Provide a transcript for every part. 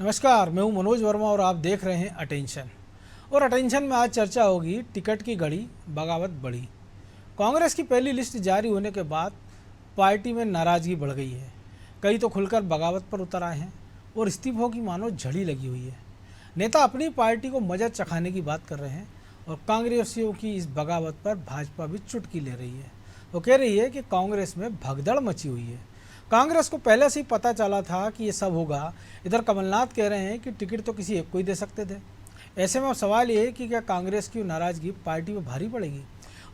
नमस्कार, मैं हूं मनोज वर्मा और आप देख रहे हैं अटेंशन। और अटेंशन में आज चर्चा होगी टिकट की घड़ी, बगावत बढ़ी। कांग्रेस की पहली लिस्ट जारी होने के बाद पार्टी में नाराजगी बढ़ गई है। कई तो खुलकर बगावत पर उतर आए हैं और इस्तीफों की मानो झड़ी लगी हुई है। नेता अपनी पार्टी को मजा चखाने की बात कर रहे हैं और कांग्रेसियों की इस बगावत पर भाजपा भी चुटकी ले रही है। वो कह रही है कि कांग्रेस में भगदड़ मची हुई है। कांग्रेस को पहले से ही पता चला था कि ये सब होगा। इधर कमलनाथ कह रहे हैं कि टिकट तो किसी एक को ही दे सकते थे। ऐसे में अब सवाल ये है कि क्या कांग्रेस की नाराजगी पार्टी में भारी पड़ेगी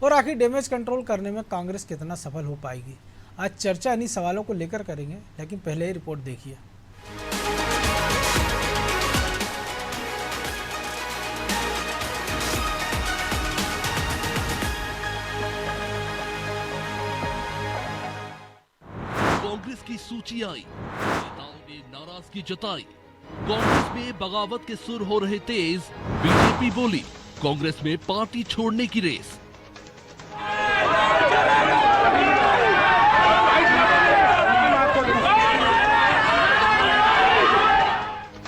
और आखिर डैमेज कंट्रोल करने में कांग्रेस कितना सफल हो पाएगी। आज चर्चा इन्हीं सवालों को लेकर करेंगे, लेकिन पहले ही रिपोर्ट देखिए। कांग्रेस की सूची आई, नेताओं ने नाराजगी जताई। कांग्रेस में बगावत के सुर हो रहे तेज। बीजेपी बोली, कांग्रेस में पार्टी छोड़ने की रेस।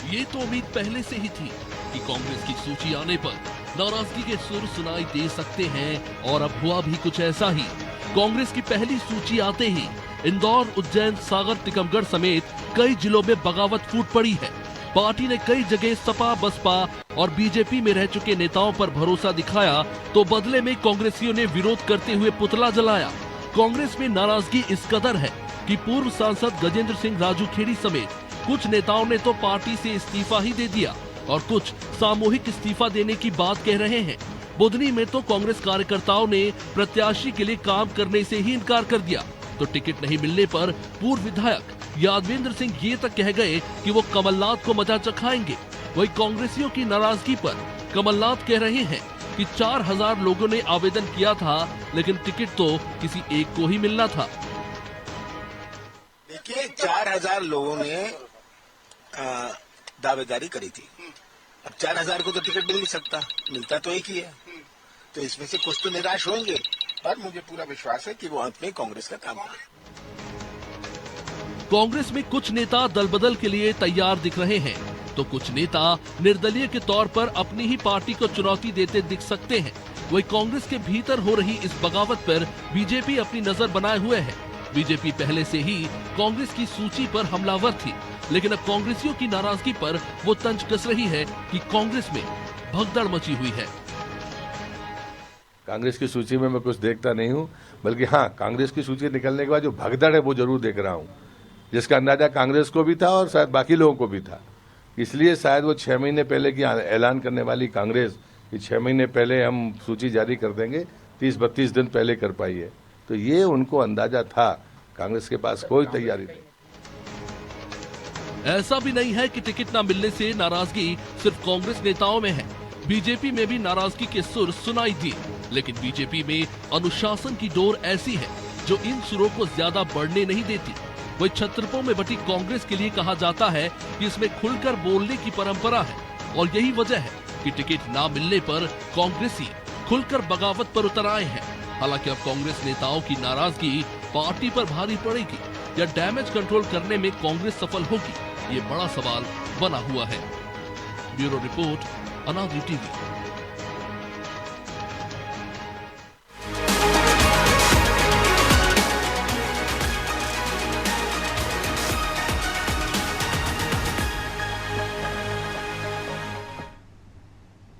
ये तो उम्मीद पहले से ही थी कि कांग्रेस की सूची आने पर नाराजगी के सुर सुनाई दे सकते हैं, और अब हुआ भी कुछ ऐसा ही। कांग्रेस की पहली सूची आते ही इंदौर, उज्जैन, सागर, टीकमगढ़ समेत कई जिलों में बगावत फूट पड़ी है। पार्टी ने कई जगह सपा, बसपा और बीजेपी में रह चुके नेताओं पर भरोसा दिखाया, तो बदले में कांग्रेसियों ने विरोध करते हुए पुतला जलाया। कांग्रेस में नाराजगी इस कदर है कि पूर्व सांसद गजेंद्र सिंह राजूखेड़ी समेत कुछ नेताओं ने तो पार्टी से इस्तीफा ही दे दिया और कुछ सामूहिक इस्तीफा देने की बात कह रहे हैं। बुधनी में तो कांग्रेस कार्यकर्ताओं ने प्रत्याशी के लिए काम करने से ही इनकार कर दिया, तो टिकट नहीं मिलने पर पूर्व विधायक यादवेंद्र सिंह ये तक कह गए कि वो कमलनाथ को मजा चखाएंगे। वही कांग्रेसियों की नाराजगी पर कमलनाथ कह रहे हैं कि 4000 लोगों ने आवेदन किया था, लेकिन टिकट तो किसी एक को ही मिलना था। देखिए, 4000 लोगों ने दावेदारी करी थी। अब 4000 को तो टिकट मिल नहीं सकता, मिलता तो एक ही है। तो इसमें से कुछ तो निराश होंगे, पर मुझे पूरा विश्वास है कि वो अंत में कांग्रेस का काम करेंगे। कांग्रेस में कुछ नेता दल बदल के लिए तैयार दिख रहे हैं, तो कुछ नेता निर्दलीय के तौर पर अपनी ही पार्टी को चुनौती देते दिख सकते हैं। वही कांग्रेस के भीतर हो रही इस बगावत पर बीजेपी अपनी नजर बनाए हुए है। बीजेपी पहले से ही कांग्रेस की सूची पर हमलावर थी, लेकिन अब कांग्रेसियों की नाराजगी पर वो तंज कस रही है कि कांग्रेस में भगदड़ मची हुई है। कांग्रेस की सूची में मैं कुछ देखता नहीं हूं, बल्कि हाँ, कांग्रेस की सूची निकलने के बाद जो भगदड़ है वो जरूर देख रहा हूं, जिसका अंदाजा कांग्रेस को भी था और शायद बाकी लोगों को भी था। इसलिए शायद वो 6 महीने पहले की ऐलान करने वाली कांग्रेस कि 6 महीने पहले हम सूची जारी कर देंगे, 30-32 दिन पहले कर पाई है। तो ये उनको अंदाजा था, कांग्रेस के पास कोई तैयारी नहीं। ऐसा भी नहीं है कि टिकट न मिलने से नाराजगी सिर्फ कांग्रेस नेताओं में है। बीजेपी में भी नाराजगी के सुर सुनाई दिए, लेकिन बीजेपी में अनुशासन की डोर ऐसी है जो इन सुरों को ज्यादा बढ़ने नहीं देती। वही छत्रपों में बटी कांग्रेस के लिए कहा जाता है कि इसमें खुलकर बोलने की परंपरा है, और यही वजह है कि टिकट ना मिलने पर कांग्रेसी खुलकर बगावत पर उतर आए हैं। हालांकि अब कांग्रेस नेताओं की नाराजगी पार्टी पर भारी पड़ेगी या डैमेज कंट्रोल करने में कांग्रेस सफल होगी, ये बड़ा सवाल बना हुआ है। ब्यूरो रिपोर्ट, अनादि टीवी।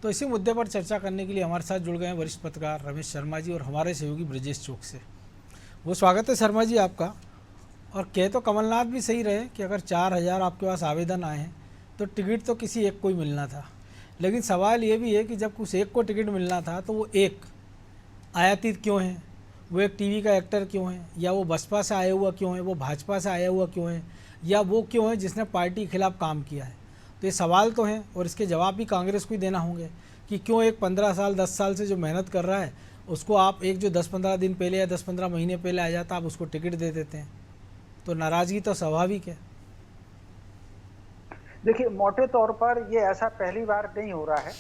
तो इसी मुद्दे पर चर्चा करने के लिए हमारे साथ जुड़ गए हैं वरिष्ठ पत्रकार रमेश शर्मा जी और हमारे सहयोगी ब्रजेश चौक से। वो स्वागत है शर्मा जी आपका। और कह तो कमलनाथ भी सही रहे कि अगर 4000 आपके पास आवेदन आए हैं तो टिकट तो किसी एक को ही मिलना था, लेकिन सवाल ये भी है कि जब कुछ एक को टिकट मिलना था तो वो एक आयातित क्यों है, वो एक टीवी का एक्टर क्यों है, या वो बसपा से आया हुआ क्यों है, वो भाजपा से आया हुआ क्यों है, या वो क्यों है जिसने पार्टी के खिलाफ काम किया है। तो ये सवाल तो हैं और इसके जवाब भी कांग्रेस को ही देना होंगे कि क्यों एक 15 साल 10 साल से जो मेहनत कर रहा है उसको आप एक जो 10-15 दिन पहले या 10-15 महीने पहले आ जाता आप उसको टिकट दे देते हैं। तो नाराजगी तो स्वाभाविक है। देखिए, मोटे तौर पर ये ऐसा पहली बार नहीं हो रहा है,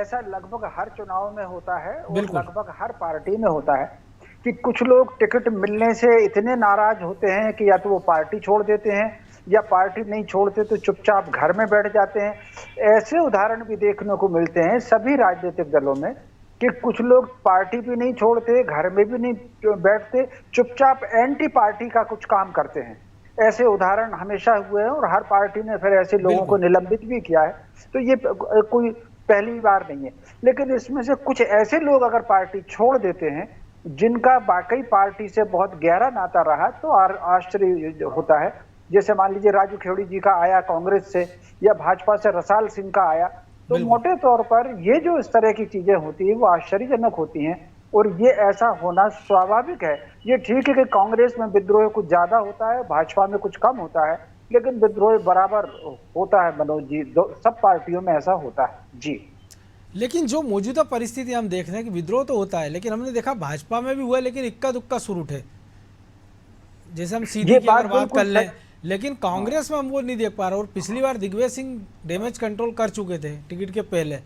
ऐसा लगभग हर चुनाव में होता है और लगभग हर पार्टी में होता है कि कुछ लोग टिकट मिलने से इतने नाराज होते हैं कि या तो वो पार्टी छोड़ देते हैं या पार्टी नहीं छोड़ते तो चुपचाप घर में बैठ जाते हैं। ऐसे उदाहरण भी देखने को मिलते हैं सभी राजनीतिक दलों में कि कुछ लोग पार्टी भी नहीं छोड़ते, घर में भी नहीं बैठते, चुपचाप एंटी पार्टी का कुछ काम करते हैं। ऐसे उदाहरण हमेशा हुए हैं और हर पार्टी ने फिर ऐसे लोगों को निलंबित भी किया है। तो ये कोई पहली बार नहीं है। लेकिन इसमें से कुछ ऐसे लोग अगर पार्टी छोड़ देते हैं जिनका वाकई पार्टी से बहुत गहरा नाता रहा तो आश्चर्य होता है। जैसे मान लीजिए राजू खेड़ी जी का आया कांग्रेस से, या भाजपा से रसाल सिंह का आया, तो मोटे तौर पर ये जो इस तरह की चीजें होती है वो आश्चर्यजनक होती हैं और ये ऐसा होना स्वाभाविक है। ये ठीक है कि कांग्रेस में विद्रोह कुछ ज्यादा होता है, भाजपा में कुछ कम होता है, लेकिन विद्रोह बराबर होता है मनोज जी, सब पार्टियों में ऐसा होता है जी। लेकिन जो मौजूदा परिस्थिति हम देख रहे हैं कि विद्रोह तो होता है, लेकिन हमने देखा भाजपा में भी हुआ, लेकिन इक्का दुक्का सुर उठे। जैसे हम सीधी की अगर बात कर लें, लेकिन कांग्रेस में हम वो नहीं देख पा रहे। और पिछली बार दिग्विजय सिंह डैमेज कंट्रोल कर चुके थे टिकट के पहले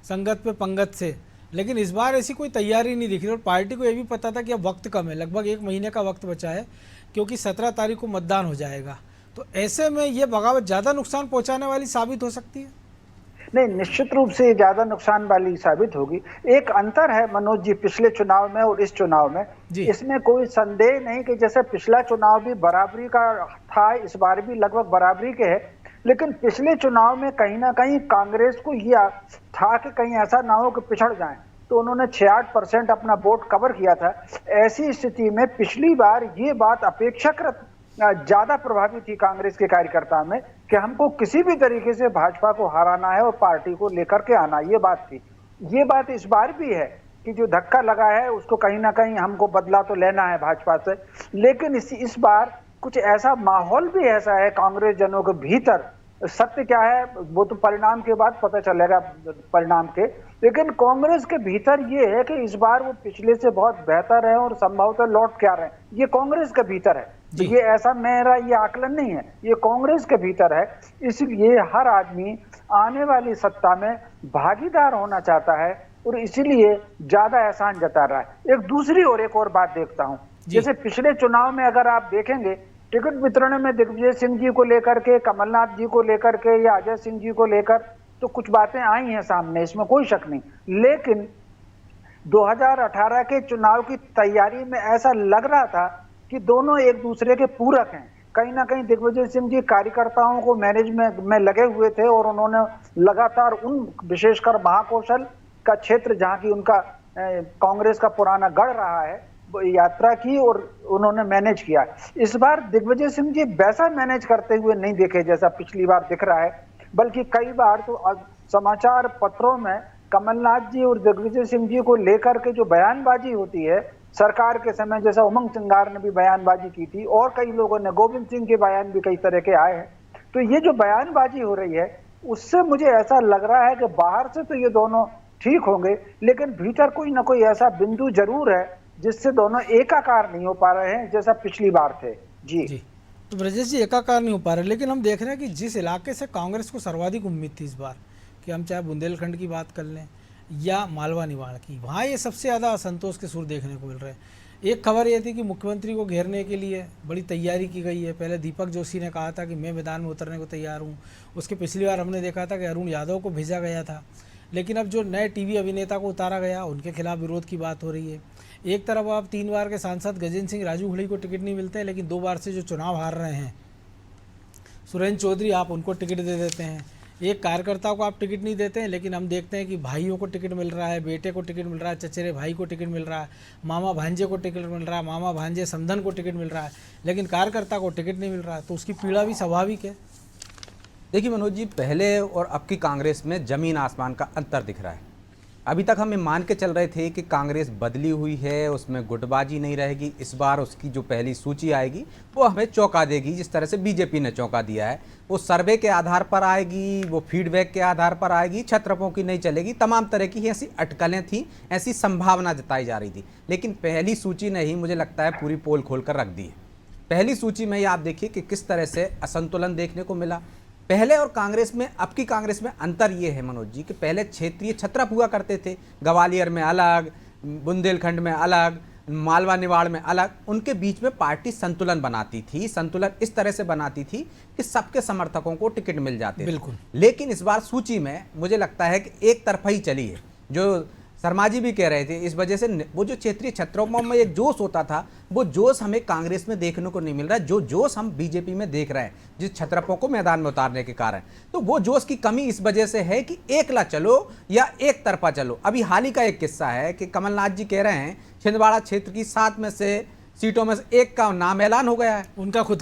संगत पे पंगत से, लेकिन इस बार ऐसी कोई तैयारी नहीं दिख रही। और पार्टी को ये भी पता था कि अब वक्त कम है, लगभग 1 महीने का वक्त बचा है, क्योंकि 17 तारीख को मतदान हो जाएगा। तो ऐसे में ये बगावत ज़्यादा नुकसान पहुंचाने वाली साबित हो सकती है। नहीं, निश्चित रूप से ज्यादा नुकसान वाली साबित होगी। एक अंतर है मनोज जी पिछले चुनाव में और इस चुनाव में, इसमें कोई संदेह नहीं कि जैसे पिछला चुनाव भी बराबरी का था, इस बार भी लगभग बराबरी के है। लेकिन पिछले चुनाव में कहीं ना कहीं कांग्रेस को यह था कि कहीं ऐसा ना हो कि पिछड़ जाए, तो उन्होंने 66% अपना वोट कवर किया था। ऐसी स्थिति में पिछली बार ये बात अपेक्षाकृत ज्यादा प्रभावी थी कांग्रेस के कार्यकर्ता में कि हमको किसी भी तरीके से भाजपा को हराना है और पार्टी को लेकर के आना, ये बात थी। ये बात इस बार भी है कि जो धक्का लगा है उसको कहीं ना कहीं हमको बदला तो लेना है भाजपा से। लेकिन इस बार कुछ ऐसा माहौल भी ऐसा है कांग्रेस जनों के भीतर, सत्य क्या है वो तो परिणाम के बाद पता चलेगा परिणाम के, लेकिन कांग्रेस के भीतर ये है कि इस बार वो पिछले से बहुत बेहतर है और संभवतः लौट के आ रहे हैं। ये कांग्रेस के भीतर है, ये ऐसा मेरा ये आकलन नहीं है, ये कांग्रेस के भीतर है। इसलिए हर आदमी आने वाली सत्ता में भागीदार होना चाहता है और इसीलिए ज्यादा एहसान जता रहा है। एक दूसरी और एक और बात देखता हूं, जैसे पिछले चुनाव में अगर आप देखेंगे टिकट वितरण में दिग्विजय सिंह जी को लेकर के, कमलनाथ जी को लेकर के या अजय सिंह जी को लेकर तो कुछ बातें आई हैं सामने, इसमें कोई शक नहीं। लेकिन 2018 के चुनाव की तैयारी में ऐसा लग रहा था कि दोनों एक दूसरे के पूरक हैं। कहीं ना कहीं दिग्विजय सिंह जी कार्यकर्ताओं को मैनेजमेंट में लगे हुए थे और उन्होंने लगातार उन विशेषकर महाकौशल का क्षेत्र जहां की उनका कांग्रेस का पुराना गढ़ रहा है यात्रा की और उन्होंने मैनेज किया। इस बार दिग्विजय सिंह जी वैसा मैनेज करते हुए नहीं देखे जैसा पिछली बार दिख रहा है, बल्कि कई बार तो समाचार पत्रों में कमलनाथ जी और दिग्विजय सिंह जी को लेकर के जो बयानबाजी होती है सरकार के समय, जैसा उमंग सिंगार ने भी बयानबाजी की थी और कई लोगों ने, गोविंद सिंह के बयान भी कई तरह के आए हैं। तो ये जो बयानबाजी हो रही है उससे मुझे ऐसा लग रहा है कि बाहर से तो ये दोनों ठीक होंगे, लेकिन भीतर कोई ना कोई ऐसा बिंदु जरूर है जिससे दोनों एकाकार नहीं हो पा रहे हैं जैसा पिछली बार थे। जी तो ब्रजेश जी एकाकार नहीं हो पा रहे, लेकिन हम देख रहे हैं कि जिस इलाके से कांग्रेस को सर्वाधिक उम्मीद थी इस बार, कि हम चाहे बुंदेलखंड की बात कर लें या मालवा निवाड़ की, वहाँ ये सबसे ज़्यादा असंतोष के सुर देखने को मिल रहे हैं। एक खबर ये थी कि मुख्यमंत्री को घेरने के लिए बड़ी तैयारी की गई है। पहले दीपक जोशी ने कहा था कि मैं मैदान में उतरने को तैयार हूँ। उसके पिछली बार हमने देखा था कि अरुण यादव को भेजा गया था, लेकिन अब जो नए टीवी अभिनेता को उतारा गया उनके खिलाफ विरोध की बात हो रही है। एक तरफ आप 3 बार के सांसद गजेंद्र सिंह राजू खड़ी को टिकट नहीं मिलते हैं, लेकिन 2 बार से जो चुनाव हार रहे हैं सुरेंद्र चौधरी, आप उनको टिकट दे देते हैं। एक कार्यकर्ता को आप टिकट नहीं देते हैं, लेकिन हम देखते हैं कि भाइयों को टिकट मिल रहा है, बेटे को टिकट मिल रहा है, चचेरे भाई को टिकट मिल रहा है, मामा भांजे को टिकट मिल रहा है, मामा भांजे समधन को टिकट मिल रहा है, लेकिन कार्यकर्ता को टिकट नहीं मिल रहा है। तो उसकी पीड़ा भी स्वाभाविक है। देखिए मनोज जी, पहले और अब की कांग्रेस में जमीन आसमान का अंतर दिख रहा है। अभी तक हम मान के चल रहे थे कि कांग्रेस बदली हुई है, उसमें गुटबाजी नहीं रहेगी। इस बार उसकी जो पहली सूची आएगी वो हमें चौंका देगी, जिस तरह से बीजेपी ने चौंका दिया है। वो सर्वे के आधार पर आएगी, वो फीडबैक के आधार पर आएगी, छत्रपों की नहीं चलेगी। तमाम तरह की ऐसी अटकलें थी, ऐसी संभावना जताई जा रही थी। लेकिन पहली सूची ने ही मुझे लगता है पूरी पोल खोल कर रख दी है। पहली सूची में ही आप देखिए कि किस तरह से असंतुलन देखने को मिला। पहले और कांग्रेस में, अब की कांग्रेस में अंतर ये है मनोज जी कि पहले क्षेत्रीय छत्रप हुआ करते थे, ग्वालियर में अलग, बुंदेलखंड में अलग, मालवा निवाड़ में अलग, उनके बीच में पार्टी संतुलन बनाती थी। संतुलन इस तरह से बनाती थी कि सबके समर्थकों को टिकट मिल जाते थे। बिल्कुल। लेकिन इस बार सूची में मुझे लगता है कि एक तरफा ही चली है, जो शर्मा जी भी कह रहे थे। इस वजह से वो जो क्षेत्रीय क्षेत्रों में एक जोश होता था, वो जोश हमें कांग्रेस में देखने को नहीं मिल रहा है, जो जोश हम बीजेपी में देख रहे हैं जिस क्षेत्रपों को मैदान में उतारने के कारण। तो वो जोश की कमी इस वजह से है कि एकला चलो या एक तरफा चलो। अभी हाल ही का एक किस्सा है कि कमलनाथ जी कह रहे हैं छिंदवाड़ा क्षेत्र की 7 में से सीटों में से एक का नाम ऐलान हो गया है, उनका खुद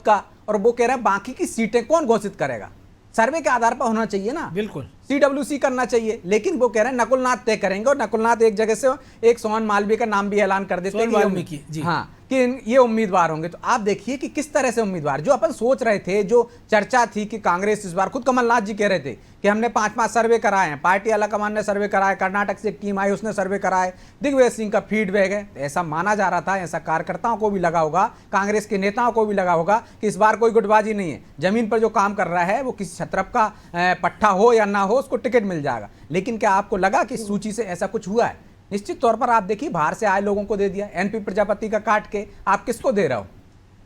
का, और वो कह रहे हैं बाकी की सीटें कौन घोषित करेगा। सर्वे के आधार पर होना चाहिए ना, बिल्कुल CWC करना चाहिए। लेकिन वो कह रहे हैं नकुलनाथ तय करेंगे, और नकुलनाथ एक जगह से एक सोहन मालवीय का नाम भी ऐलान कर देते हैं कि हाँ कि ये उम्मीदवार होंगे। तो आप देखिए कि किस तरह से उम्मीदवार, जो अपन सोच रहे थे, जो चर्चा थी कि कांग्रेस इस बार, खुद कमलनाथ जी कह रहे थे कि हमने 5 सर्वे कराए हैं, पार्टी आलाकमान ने सर्वे कराए, कर्नाटक से एक टीम आई उसने सर्वे कराए, दिग्विजय सिंह का फीडबैक है। तो ऐसा माना जा रहा था, ऐसा कार्यकर्ताओं को भी लगा होगा, कांग्रेस के नेताओं को भी लगा होगा कि इस बार कोई गुटबाजी नहीं है, जमीन पर जो काम कर रहा है वो किसी छत्रप का पट्टा हो या ना हो उसको टिकट मिल जाएगा। लेकिन क्या आपको लगा कि सूची से ऐसा कुछ हुआ है? निश्चित तौर पर आप देखिए, बाहर से आए लोगों को दे दिया, एनपी प्रजापति का काट के आप किसको दे रहे हो?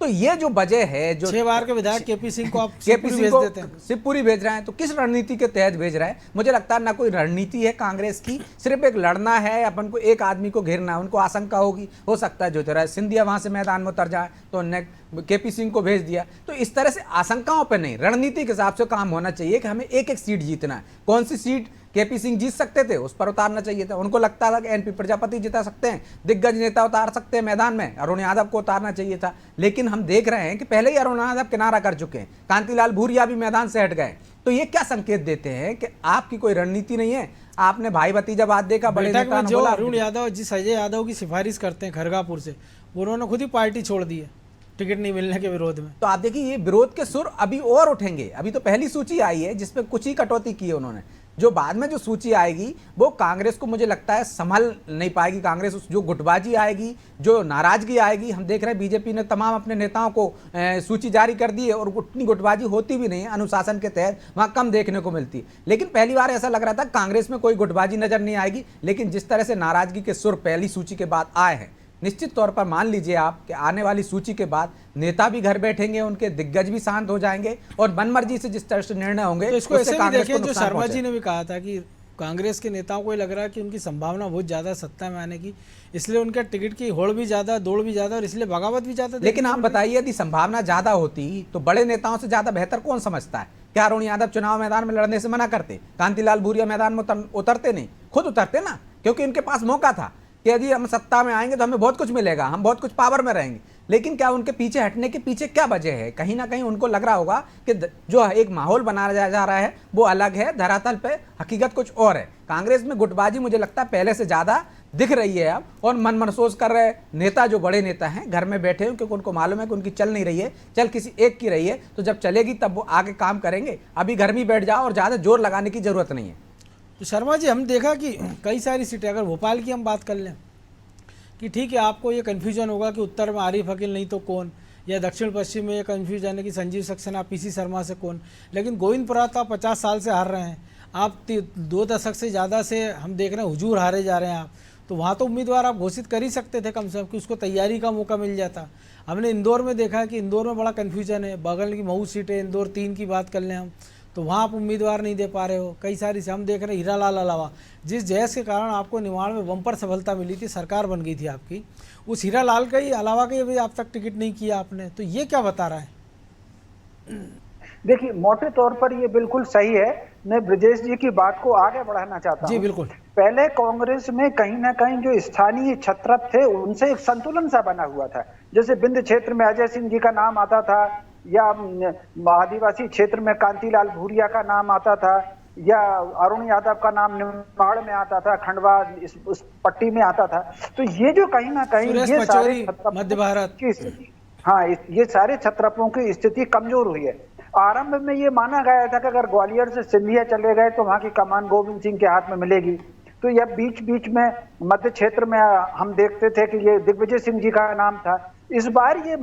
तो ये जो वजह है, जो 6 बार के विधायक केपी सिंह को आप शिवपुरी भेज रहे हैं, तो किस रणनीति के तहत भेज रहे हैं? मुझे लगता है ना कोई रणनीति है कांग्रेस की, सिर्फ एक लड़ना है, अपन को एक आदमी को घेरना है। उनको आशंका होगी, हो सकता है ज्योतिरादित्य सिंधिया वहां से मैदान में उतर जाए तो उन्होंने केपी सिंह को भेज दिया। तो इस तरह से आशंकाओं पर नहीं, रणनीति के हिसाब से काम होना चाहिए कि हमें एक एक सीट जीतना है। कौन सी सीट केपी सिंह जीत सकते थे उस पर उतारना चाहिए था। उनको लगता था कि एनपी प्रजापति जिता सकते हैं, दिग्गज नेता उतार सकते हैं मैदान में, अरुण यादव को उतारना चाहिए था। लेकिन हम देख रहे हैं कि पहले ही अरुण यादव किनारा कर चुके हैं, कांतिलाल भूरिया भी मैदान से हट गए। तो ये क्या संकेत देते हैं कि आपकी कोई रणनीति नहीं है। आपने भाई भतीजा बात देखा, बड़े नेता जो अरुण यादव जिस अजय यादव की सिफारिश करते हैं खरगापुर से, उन्होंने खुद ही पार्टी छोड़ दी है टिकट नहीं मिलने के विरोध में। तो आप देखिए ये विरोध के सुर अभी और उठेंगे। अभी तो पहली सूची आई है जिसमें कुछ ही कटौती की है उन्होंने, जो बाद में जो सूची आएगी वो कांग्रेस को मुझे लगता है संभल नहीं पाएगी। कांग्रेस जो गुटबाजी आएगी, जो नाराजगी आएगी, हम देख रहे हैं बीजेपी ने तमाम अपने नेताओं को सूची जारी कर दी है और उतनी गुटबाजी होती भी नहीं है अनुशासन के तहत, वहाँ कम देखने को मिलती है। लेकिन पहली बार ऐसा लग रहा था कांग्रेस में कोई गुटबाजी नजर नहीं आएगी। लेकिन जिस तरह से नाराजगी के सुर पहली सूची के बाद आए हैं, निश्चित तौर पर मान लीजिए आप कि आने वाली सूची के बाद नेता भी घर बैठेंगे, उनके दिग्गज भी शांत हो जाएंगे और मनमर्जी से जिस तरह से निर्णय होंगे तो इसको ऐसे भी देखें, जो शर्मा जी ने भी कहा था कि कांग्रेस के नेताओं को ये लग रहा है कि उनकी संभावना बहुत ज्यादा सत्ता में आने की, इसलिए उनके टिकट की होड़ भी ज्यादा, दौड़ भी ज्यादा और इसलिए बगावत भी ज्यादा। लेकिन आप बताइए, यदि संभावना ज्यादा होती तो बड़े नेताओं से ज्यादा बेहतर कौन समझता है? क्या अरुण यादव चुनाव मैदान में लड़ने से मना करते? कांतिलाल भूरिया मैदान में उतरते नहीं? खुद उतरते ना, क्योंकि उनके पास मौका था कि यदि हम सत्ता में आएंगे तो हमें बहुत कुछ मिलेगा, हम बहुत कुछ पावर में रहेंगे। लेकिन क्या उनके पीछे हटने के पीछे क्या वजह है? कहीं ना कहीं उनको लग रहा होगा कि जो एक माहौल बनाया जा रहा है वो अलग है, धरातल पे हकीकत कुछ और है। कांग्रेस में गुटबाजी मुझे लगता है पहले से ज्यादा दिख रही है अब, और मन मनसोस कर रहे नेता, जो बड़े नेता हैं, घर में बैठे हैं क्योंकि उनको मालूम है कि उनकी चल नहीं रही है, चल किसी एक की रही है, तो जब चलेगी तब वो आगे काम करेंगे। अभी घर में बैठ जाओ और ज्यादा जोर लगाने की जरूरत नहीं है। तो शर्मा जी, हम देखा कि कई सारी सीटें, अगर भोपाल की हम बात कर लें कि ठीक है आपको ये कन्फ्यूजन होगा कि उत्तर में आरिफ अकील नहीं तो कौन, या दक्षिण पश्चिम में ये कन्फ्यूजन है कि संजीव सक्सेना पीसी शर्मा से कौन। लेकिन गोविंदपुरा तो आप 50 साल से हार रहे हैं, आप 2 दशक से ज़्यादा से हम देख रहे हैं हुजूर हारे जा रहे हैं आप, तो वहाँ तो उम्मीदवार आप घोषित कर ही सकते थे कम से कम, कि उसको तैयारी का मौका मिल जाता। हमने इंदौर में देखा है कि इंदौर में बड़ा कन्फ्यूजन है, बगल की मऊ सीटें, इंदौर 3 की बात कर लें हम, तो वहाँ आप उम्मीदवार नहीं दे पा रहे हो। कई सारी से हम देख रहे हैं हीरालाल अलावा, जिस जयस के कारण आपको निमाड़ में बम्पर सफलता मिली थी, सरकार बन गई थी आपकी, उस हीरालाल का ही अलावा का भी आप तक टिकट नहीं किया आपने, तो ये क्या बता रहा है? देखिए, मोटे तौर पर ये बिल्कुल सही है। मैं ब्रजेश जी की बात को आगे बढ़ाना चाहता हूँ। जी बिल्कुल। पहले कांग्रेस में कहीं ना कहीं जो स्थानीय छत्रप थे उनसे एक संतुलन सा बना हुआ था। जैसे बिंद क्षेत्र में अजय सिंह जी का नाम आता था, या आदिवासी क्षेत्र में कांतिलाल भूरिया का नाम आता था, या अरुण यादव का नाम निमाड़ में आता था, खंडवा उस पट्टी में आता था। तो ये जो कहीं ना कहीं ये सारे मध्य भारत की स्थिति, हाँ, ये सारे छत्रपों की स्थिति कमजोर हुई है। आरंभ में ये माना गया था कि अगर ग्वालियर से सिंधिया चले गए तो वहां की कमान गोविंद सिंह के हाथ में मिलेगी। तो यह बीच बीच में मध्य क्षेत्र में हम देखते थे कि ये दिग्विजय सिंह जी का नाम था। इस बार ये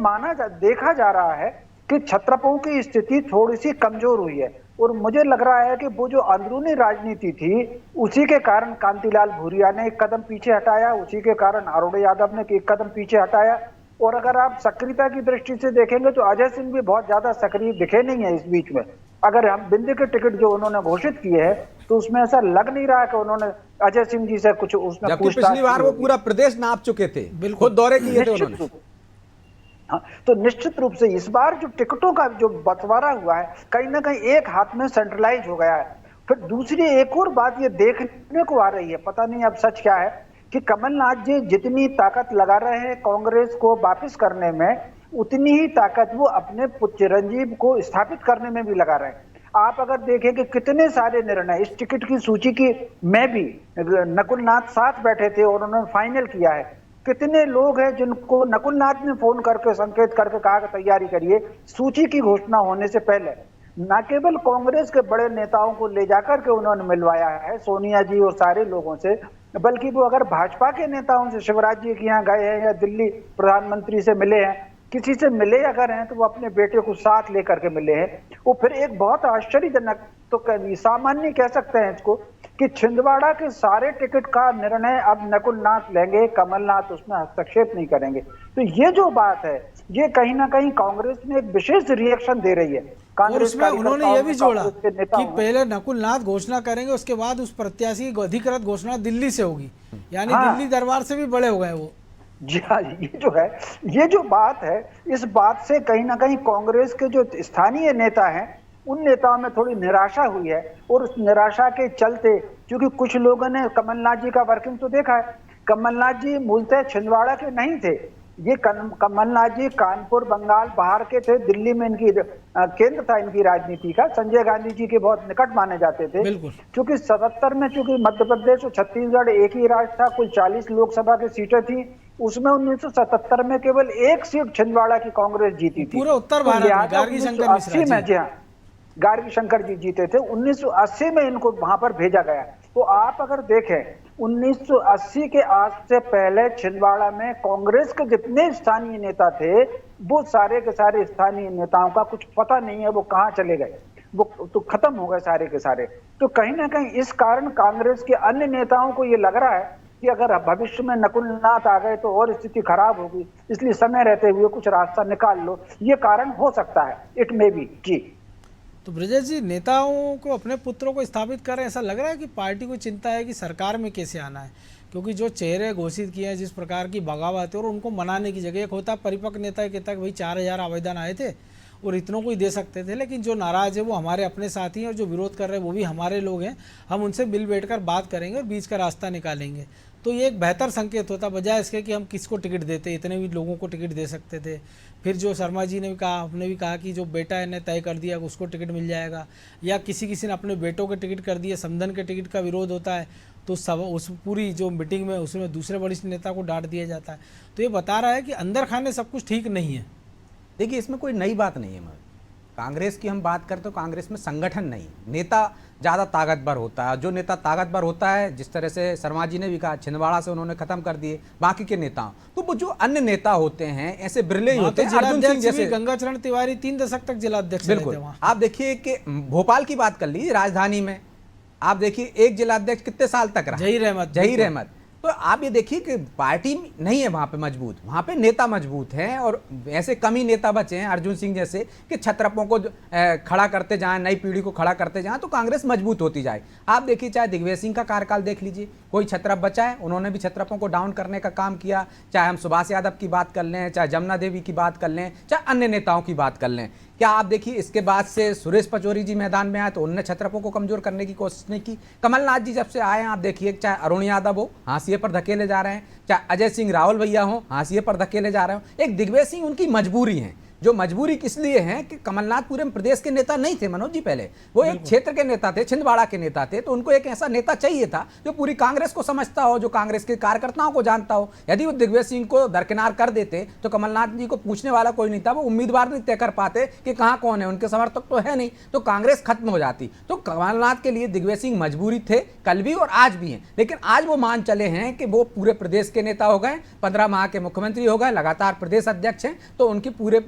देखा जा रहा है कि छत्रपों की स्थिति थोड़ी सी कमजोर हुई है। और मुझे लग रहा है कि वो जो अंदरूनी राजनीति थी उसी के कारण कांतिलाल भूरिया ने एक कदम पीछे हटाया, उसी के कारण अरुण यादव ने एक कदम पीछे हटाया। और अगर आप सक्रियता की दृष्टि से देखेंगे तो अजय सिंह भी बहुत ज्यादा सक्रिय दिखे नहीं है इस बीच में। अगर हम बिंदी के टिकट जो उन्होंने घोषित किए हैं तो उसमें ऐसा लग नहीं रहा कि उन्होंने अजय सिंह जी से कुछ उसमें जबकि पिछली बार वो पूरा प्रदेश नाप चुके थे, खुद दौरे किए थे उन्होंने। हाँ, तो निश्चित रूप से इस बार जो टिकटों का जो बंटवारा हुआ है कहीं ना कहीं एक हाथ में सेंट्रलाइज हो गया है। फिर दूसरी एक और बात ये देखने को आ रही है, पता नहीं अब सच क्या है, कि कमलनाथ जी जितनी ताकत लगा रहे हैं कांग्रेस को वापस करने में, उतनी ही ताकत वो अपने चिरंजीव को स्थापित करने में भी लगा रहे हैं। आप अगर देखें कि कितने सारे निर्णय इस टिकट की सूची की में भी नकुल नाथ साथ बैठे थे और उन्होंने फाइनल किया है। कितने लोग हैं जिनको नकुल नाथ ने फोन करके संकेत करके कहा कि तैयारी करिए सूची की घोषणा होने से पहले। न केवल कांग्रेस के बड़े नेताओं को ले जाकर के उन्होंने मिलवाया है सोनिया जी और सारे लोगों से, बल्कि वो अगर भाजपा के नेताओं से शिवराज जी के यहाँ गए हैं या दिल्ली प्रधानमंत्री से मिले हैं, किसी से मिले अगर हैं तो वो अपने बेटे को साथ लेकर के मिले हैं। वो फिर एक बहुत आश्चर्यजनक, तो सामान्य कह सकते हैं इसको, कि छिंदवाड़ा के सारे टिकट का निर्णय अब नकुल नाथ लेंगे, कमलनाथ उसमें हस्तक्षेप नहीं करेंगे। तो ये जो बात है ये कहीं ना कहीं कांग्रेस में एक विशेष रिएक्शन दे रही है। और उसमें उन्होंने ये भी जोड़ा कि पहले नकुल नाथ घोषणा करेंगे, उसके बाद उस प्रत्याशी की अधिकृत घोषणा दिल्ली से होगी, यानी दिल्ली दरबार से भी बड़े हो गए वो। जी हाँ, ये जो है, ये जो बात है, इस बात से कहीं ना कहीं कांग्रेस के जो स्थानीय नेता हैं उन नेताओं में थोड़ी निराशा हुई है। और उस निराशा के चलते, क्योंकि कुछ लोगों ने कमलनाथ जी का वर्किंग तो देखा है, कमलनाथ जी मूलतः छिंदवाड़ा के नहीं थे, ये कमलनाथ जी कानपुर बंगाल बाहर के थे, दिल्ली में इनकी केंद्र था इनकी राजनीति का, संजय गांधी जी के बहुत निकट माने जाते थे। क्योंकि 77 में चूंकि मध्य प्रदेश और छत्तीसगढ़ एक ही राज्य था, कुल 40 लोकसभा की सीटें थी, उसमें 1977 में केवल एक सीट छिंदवाड़ा की कांग्रेस जीती थी। पूरा उत्तर भारत में गार्गी शंकर मिश्रा में, जी हाँ, गार्गी शंकर जी जीते थे। 1980 में इनको वहां पर भेजा गया। तो आप अगर देखें 1980 के आज से पहले छिंदवाड़ा में कांग्रेस के जितने स्थानीय नेता थे वो सारे के सारे स्थानीय नेताओं का कुछ पता नहीं है, वो कहाँ चले गए, वो तो खत्म हो गए सारे के सारे। तो कहीं ना कहीं इस कारण कांग्रेस के अन्य नेताओं को ये लग रहा है कि अगर भविष्य में नकुल नाथ आ गए तो और स्थिति खराब होगी, इसलिए समय रहते हुए कुछ रास्ता निकाल लो, ये कारण हो सकता है, इट मे बी। जी तो ब्रजेश जी, नेताओं को अपने पुत्रों को स्थापित करें, ऐसा लग रहा है कि पार्टी को चिंता है कि सरकार में कैसे आना है, क्योंकि जो चेहरे घोषित किए हैं, जिस प्रकार की बगावत है, और उनको मनाने की जगह एक होता है परिपक्व नेता कहता है कि भाई 4000 आवेदन आए थे और इतनों को ही दे सकते थे, लेकिन जो नाराज़ है वो हमारे अपने साथी हैं और जो विरोध कर रहे हैं वो भी हमारे लोग हैं, हम उनसे मिल बैठकर बात करेंगे और बीच का रास्ता निकालेंगे। तो ये एक बेहतर संकेत होता, बजाय इसके कि हम किसको टिकट देते, इतने भी लोगों को टिकट दे सकते थे। फिर जो शर्मा जी ने भी कहा, आपने भी कहा कि जो बेटा है ने तय कर दिया उसको टिकट मिल जाएगा, या किसी ने अपने बेटों के टिकट कर दिए, समधन के टिकट का विरोध होता है तो सब उस पूरी जो मीटिंग में उसमें दूसरे वरिष्ठ नेता को डांट दिया जाता है। तो ये बता रहा है कि अंदर खाने सब कुछ ठीक नहीं है। देखिए, इसमें कोई नई बात नहीं है। कांग्रेस की हम बात करते तो कांग्रेस में संगठन नहीं, नेता ज़्यादा ताकतवर होता है। जो नेता ताकतवर होता है, जिस तरह से शर्मा जी ने भी कहा, छिंदवाड़ा से उन्होंने खत्म कर दिए बाकी के नेता, तो वो जो अन्य नेता होते हैं ऐसे बिरले ही होते हैं। अर्जुन सिंह जैसे, गंगाचरण तिवारी 3 दशक तक जिला अध्यक्ष रहे थे वहाँ। आप देखिए कि भोपाल की बात कर लीजिए, राजधानी में आप देखिए एक जिला अध्यक्ष कितने साल तक रहा, जहीर अहमद। तो आप ये देखिए कि पार्टी नहीं है वहाँ पे मजबूत, वहाँ पे नेता मजबूत हैं, और ऐसे कम ही नेता बचे हैं अर्जुन सिंह जैसे कि छत्रपों को खड़ा करते जाएं, नई पीढ़ी को खड़ा करते जाएं, तो कांग्रेस मजबूत होती जाए। आप देखिए, चाहे दिग्विजय सिंह का कार्यकाल देख लीजिए, कोई छत्रप बचा है, उन्होंने भी छत्रपों को डाउन करने का काम किया। चाहे हम सुभाष यादव की बात कर लें, चाहे जमुना देवी की बात कर लें, चाहे अन्य नेताओं की बात कर लें, क्या आप देखिए इसके बाद से सुरेश पचौरी जी मैदान में आए तो उन्होंने छत्रपों को कमजोर करने की कोशिश नहीं की। कमलनाथ जी जब से आए हैं, आप देखिए, चाहे अरुण यादव हो, हाशिए पर धकेले जा रहे हैं, चाहे अजय सिंह रावल भैया हो, हाशिए पर धकेले जा रहे हो। एक दिग्विजय सिंह उनकी मजबूरी है, जो मजबूरी किस लिए है कि कमलनाथ पूरे प्रदेश के नेता नहीं थे मनोज जी, पहले वो एक क्षेत्र के नेता थे, छिंदवाड़ा के नेता थे, तो उनको एक ऐसा नेता चाहिए था जो पूरी कांग्रेस को समझता हो, जो कांग्रेस के कार्यकर्ताओं को जानता हो। यदि वो दिग्विजय सिंह को दरकिनार कर देते तो कमलनाथ जी को पूछने वाला कोई नहीं था, वो उम्मीदवार नहीं तय कर पाते कि कहाँ कौन है, उनके समर्थक तो है नहीं, तो कांग्रेस खत्म हो जाती। तो कमलनाथ के लिए दिग्विजय सिंह मजबूरी थे, कल भी और आज भी हैं, लेकिन आज वो मान चले हैं कि वो पूरे प्रदेश के नेता हो गए, 15 माह के मुख्यमंत्री हो गए, लगातार प्रदेश अध्यक्ष हैं, तो उनकी पूरे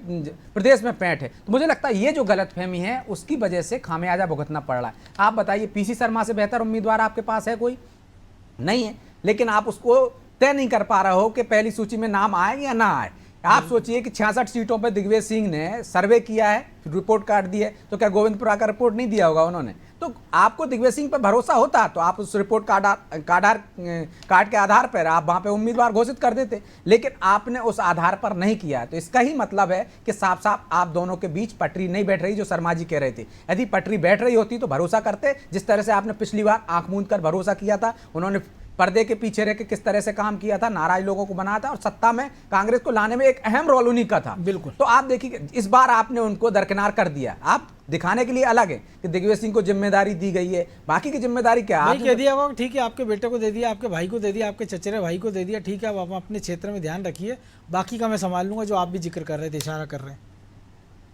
प्रदेश में पैंठ है। तो मुझे लगता है ये जो गलतफहमी है उसकी वजह से खामियाजा भुगतना पड़ रहा है। आप बताइए, पीसी शर्मा से बेहतर उम्मीदवार आपके पास है कोई? नहीं है, लेकिन आप उसको तय नहीं कर पा रहे हो कि पहली सूची में नाम आए या ना आए। आप सोचिए कि 66 सीटों पर दिग्विजय सिंह ने सर्वे किया है, रिपोर्ट कार्ड दी है, तो क्या गोविंदपुरा का रिपोर्ट नहीं दिया होगा उन्होंने? तो आपको दिग्विजय सिंह पर भरोसा होता तो आप उस रिपोर्ट कार्ड के आधार पर आप वहां पे उम्मीदवार घोषित कर देते, लेकिन आपने उस आधार पर नहीं किया। तो इसका ही मतलब है कि साफ साफ आप दोनों के बीच पटरी नहीं बैठ रही, जो शर्मा जी कह रहे थे। यदि पटरी बैठ रही होती तो भरोसा करते, जिस तरह से आपने पिछली बार आंख मूंद कर भरोसा किया था। उन्होंने पर्दे के पीछे रह के किस तरह से काम किया था, नाराज लोगों को बनाया था, और सत्ता में कांग्रेस को लाने में एक अहम रोल उन्हीं का था। बिल्कुल। तो आप देखिए, इस बार आपने उनको दरकिनार कर दिया। आप दिखाने के लिए अलग है कि दिग्विजय सिंह को जिम्मेदारी दी गई है, बाकी की जिम्मेदारी क्या है? कह दिया होगा ठीक है, आपके बेटे को दे दिया, आपके भाई को दे दिया, आपके चचेरे भाई को दे दिया, ठीक है, आप अपने क्षेत्र में ध्यान रखिए, बाकी का मैं संभाल लूंगा, जो आप भी जिक्र कर रहे थे, इशारा कर रहे हैं।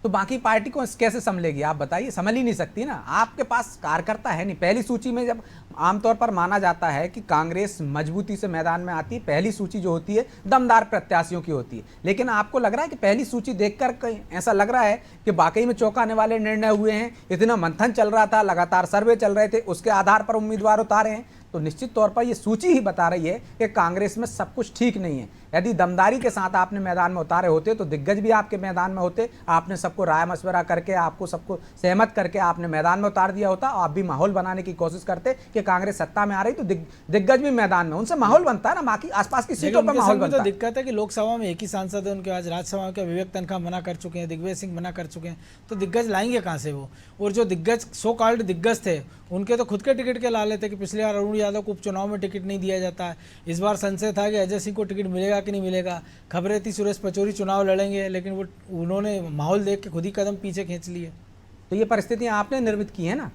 तो बाकी पार्टी को कैसे संभलेगी? आप बताइए, संभल ही नहीं सकती ना। आपके पास कार्यकर्ता है नहीं। पहली सूची में जब आमतौर पर माना जाता है कि कांग्रेस मजबूती से मैदान में आती है, पहली सूची जो होती है दमदार प्रत्याशियों की होती है, लेकिन आपको लग रहा है कि पहली सूची देखकर कहीं ऐसा लग रहा है कि वाकई में चौंकाने वाले निर्णय हुए हैं? इतना मंथन चल रहा था, लगातार सर्वे चल रहे थे, उसके आधार पर उम्मीदवार उतारे हैं। तो निश्चित तौर पर ये सूची ही बता रही है कि कांग्रेस में सब कुछ ठीक नहीं है। यदि दमदारी के साथ आपने मैदान में उतारे होते तो दिग्गज भी आपके मैदान में होते, आपने सबको राय मशवरा करके, आपको सबको सहमत करके आपने मैदान में उतार दिया होता। आप भी माहौल बनाने की कोशिश करते कि कांग्रेस सत्ता में आ रही तो दिग्गज भी मैदान में, उनसे माहौल बनता है ना, बाकी आसपास की सीटों पर माहौल बनता है। तो दिक्कत है कि लोकसभा में एक ही सांसद है उनके, आज राज्यसभा के विवेक तनखा मना कर चुके हैं, दिग्विजय सिंह मना कर चुके हैं, तो दिग्गज लाएंगे कहाँ से वो? और जो दिग्गज, सो कॉल्ड दिग्गज थे, उनके तो खुद के टिकट के लाले थे कि पिछली बार अरुण यादव को उपचुनाव में टिकट नहीं दिया जाता है, इस बार संशय था कि अजय सिंह को टिकट मिलेगा कि नहीं मिलेगा। खबरें थी सुरेश पचौरी चुनाव लड़ेंगे, लेकिन वो उन्होंने माहौल देख के खुद ही कदम पीछे खींच लिए। तो ये परिस्थितियां आपने निर्मित की है ना,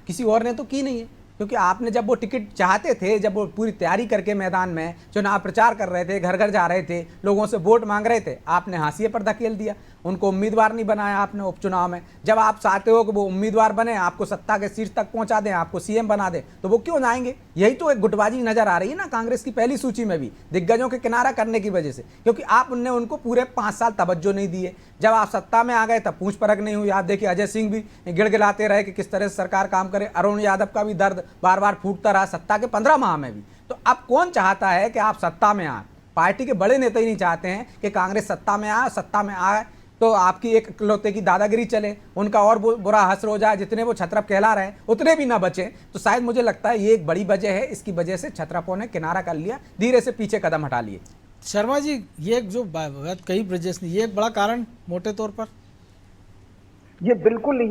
किसी और ने तो की नहीं है। क्योंकि आपने जब वो टिकट चाहते थे, जब वो पूरी तैयारी करके मैदान में चुनाव प्रचार कर रहे थे, घर घर जा रहे थे, लोगों से वोट मांग रहे थे, आपने हाशिए पर धकेल दिया, उनको उम्मीदवार नहीं बनाया आपने उपचुनाव में। जब आप चाहते हो कि वो उम्मीदवार बने, आपको सत्ता के शीर्ष तक पहुंचा दें, आपको सीएम बना दें, तो वो क्यों जाएंगे? यही तो एक गुटबाजी नजर आ रही है ना कांग्रेस की पहली सूची में भी, दिग्गजों के किनारा करने की वजह से, क्योंकि आप उनने उनको पूरे 5 साल तवज्जो नहीं दिए। जब आप सत्ता में आ गए तब पूछ परख नहीं हुई। आप देखिए, अजय सिंह भी गिड़गिड़ाते रहे कि किस तरह से सरकार काम करे, अरुण यादव का भी दर्द बार बार फूटता रहा सत्ता के 15 माह में भी। तो अब कौन चाहता है कि आप सत्ता में आए? पार्टी के बड़े नेता ही नहीं चाहते हैं कि कांग्रेस सत्ता में आए, सत्ता में आए तो आपकी एक इकलौते की दादागिरी चले, उनका और बुरा हश्र हो जाए, जितने वो छत्रप कहला रहे हैं उतने भी ना बचे। तो शायद मुझे लगता है ये एक बड़ी वजह है, इसकी वजह से छत्रपों ने किनारा कर लिया, धीरे से पीछे कदम हटा लिए। शर्मा जी, ये जो बात कही ब्रजेश ने, ये एक बड़ा कारण मोटे तौर पर? ये बिल्कुल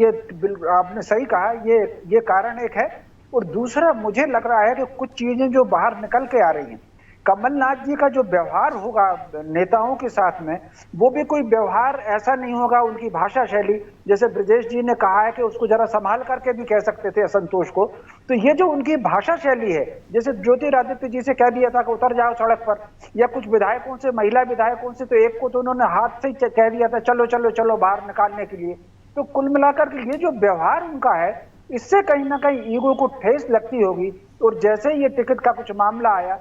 आपने सही कहा, ये कारण एक है। और दूसरा मुझे लग रहा है कि कुछ चीजें जो बाहर निकल के आ रही हैं, कमलनाथ जी का जो व्यवहार होगा नेताओं के साथ में, वो भी कोई व्यवहार ऐसा नहीं होगा, उनकी भाषा शैली, जैसे ब्रजेश जी ने कहा है कि उसको जरा संभाल करके भी कह सकते थे असंतोष को, तो ये जो उनकी भाषा शैली है, जैसे ज्योतिरादित्य जी से कह दिया था कि उतर जाओ सड़क पर, या कुछ विधायकों से, महिला विधायकों से, तो एक को तो उन्होंने हाथ से ही कह दिया था चलो चलो चलो बाहर निकालने के लिए। तो कुल मिलाकर के ये जो व्यवहार उनका है, इससे कहीं ना कहीं ईगो को ठेस लगती होगी। और जैसे ये टिकट का कुछ मामला आया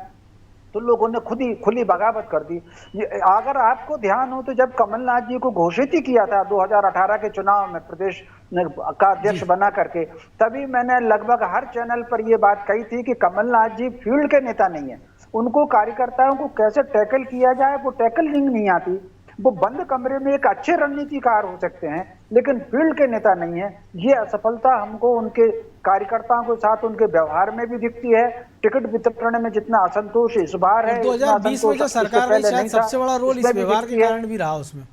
तो लोगों ने खुली बगावत कर दी। अगर आपको ध्यान हो तो जब कमलनाथ जी को घोषित ही किया था 2018 के चुनाव में प्रदेश का अध्यक्ष बना करके, तभी मैंने लगभग हर चैनल पर यह बात कही थी कि कमलनाथ जी फील्ड के नेता नहीं है, उनको कार्यकर्ताओं को कैसे टैकल किया जाए वो टैकलिंग नहीं आती। वो बंद कमरे में एक अच्छे रणनीतिकार हो सकते हैं लेकिन फील्ड के नेता नहीं है। ये असफलता हमको उनके कार्यकर्ताओं के साथ उनके व्यवहार में भी दिखती है। टिकट वितरण में जितना असंतोष इस बार है, 2020 में जो सरकार में शायद सबसे बड़ा रोल इस व्यवहार के कारण भी रहा उसमें।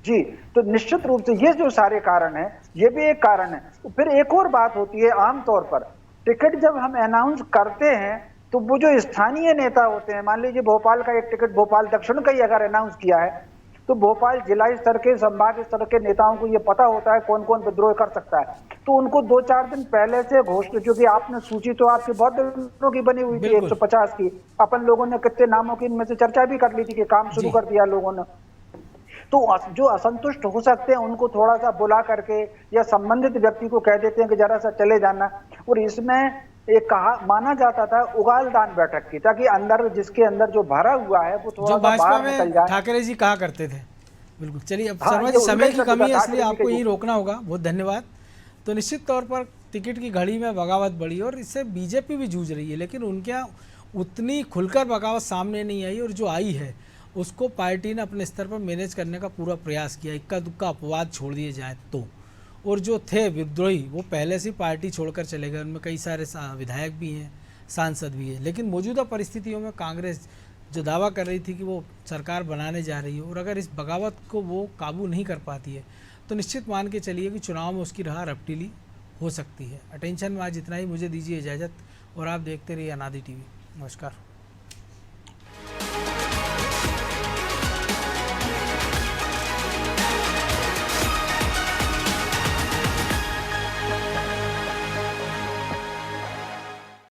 जी, तो निश्चित रूप से ये जो सारे कारण हैं, ये भी एक कारण है। फिर एक और बात होती है, आमतौर पर टिकट जब हम अनाउंस करते हैं तो वो जो स्थानीय नेता होते हैं, मान लीजिए भोपाल का एक टिकट भोपाल दक्षिण का ही अगर अनाउंस किया है, तो भोपाल जिला स्तर के, संभाग स्तर के नेताओं को ये पता होता है कौन कौन विद्रोह कर सकता है, तो उनको 2-4 दिन पहले से घोषणा, क्योंकि आपने सूची तो आपकी बहुत दिनों की बनी हुई थी 150 की, अपन लोगों ने कितने नामों की इनमें से चर्चा भी कर ली थी कि काम शुरू कर दिया लोगों ने। तो जो असंतुष्ट हो सकते हैं उनको थोड़ा सा बुला करके या संबंधित व्यक्ति को कह देते हैं कि जरा सा चले जाना। और इसमें एक माना जाता था उगालदान बैठक की, ताकि अंदर जिसके अंदर जो भरा हुआ है वो थोड़ा सा बाहर निकल जाए। ठाकरे जी कहा करते थे बिल्कुल। चलिए, अब हाँ, शर्मा ये जी उनका समय ही की सब कमी है बता इसलिए देंगे आपको कि यही रोकना होगा। बहुत धन्यवाद। तो निश्चित तौर पर टिकट की घड़ी में बगावत बढ़ी और इससे बीजेपी भी जूझ रही है, लेकिन उनके यहाँ उतनी खुलकर बगावत सामने नहीं आई, और जो आई है उसको पार्टी ने अपने स्तर पर मैनेज करने का पूरा प्रयास किया। इक्का दुक्का अपवाद छोड़ दिए जाए तो, और जो थे विद्रोही वो पहले से पार्टी छोड़कर चले गए। उनमें कई सारे विधायक भी हैं, सांसद भी हैं। लेकिन मौजूदा परिस्थितियों में कांग्रेस जो दावा कर रही थी कि वो सरकार बनाने जा रही है, और अगर इस बगावत को वो काबू नहीं कर पाती है तो निश्चित मान के चलिए कि चुनाव में उसकी राह रपटीली हो सकती है। अटेंशन में आज इतना ही। मुझे दीजिए इजाज़त, और आप देखते रहिए अनादि टीवी। नमस्कार।